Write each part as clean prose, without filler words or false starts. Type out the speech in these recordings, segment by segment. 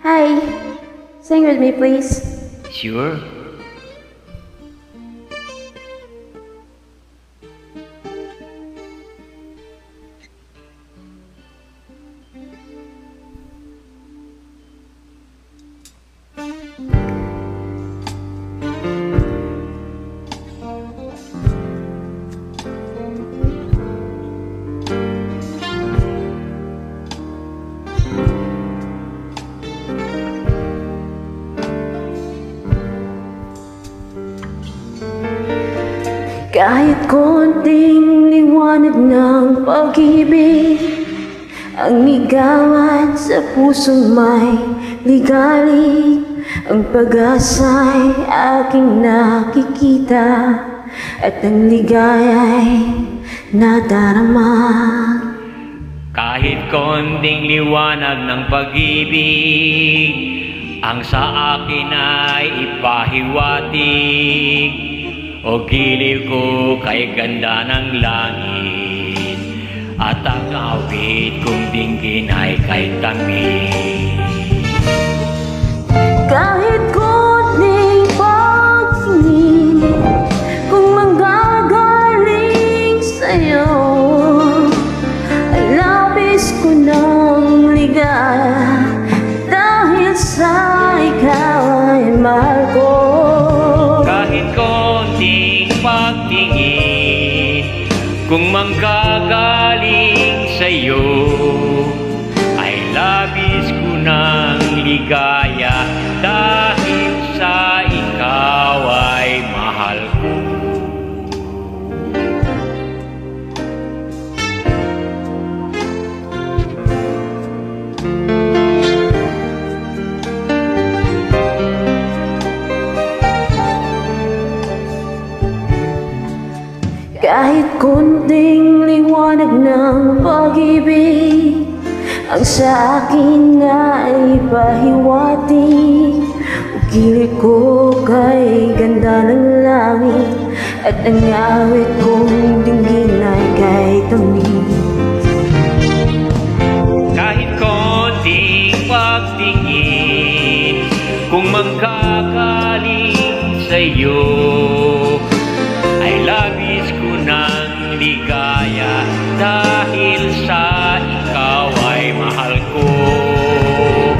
Hi, sing with me please. Sure. Kahit konting liwanag ng pag-ibig ang ligawan sa pusong may ligalig, ang pag-asa'y aking nakikita at ang ligaya'y nadarama. Kahit konting liwanag ng pag-ibig ang sa akin ay ipahiwatig, o giliw ko kay ganda ng langit, at ang awit kong dinggin ay kay tamis. Kahit konting pagtingin kung manggagaling sa'yo, ay labis ko ng ligaya dahil sa ikaw ay mahal ko. Kahit konting pagtingin kung manggagaling sa'yo, ay labis ko ng ligaya dahil sa ikaw ay mahal ko. Kahit konting liwanag ng pag-ibig ang sa akin ay pahiwatig, ukilit ko kay ganda ng langit, at ang awit kong dinggin ay kay tamis. Kahit konting pagtingin kung manggagaling sa'yo, ay labis ko ng ligaya dahil sa ikaw ay mahal ko.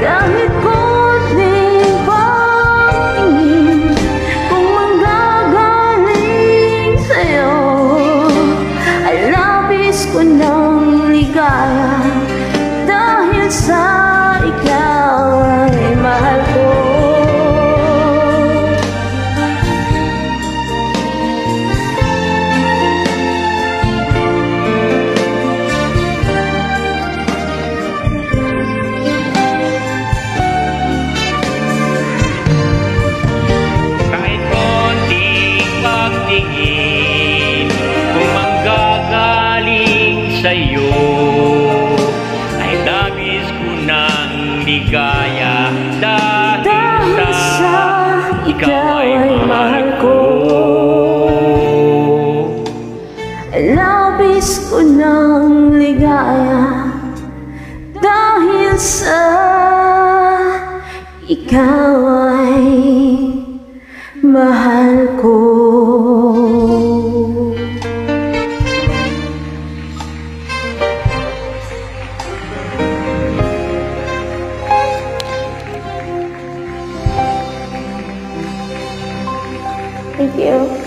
Kahit konting pagtingin kung manggagaling sa'yo, ay labis ko ng ligaya dahil sa ikaw ay mahal ko. Kung manggagaling sa'yo, ay labis ko ng ligaya dahil sa ikaw ay mahal ko. Labis ko ng ligaya dahil sa ikaw ay mahal ko. Thank you.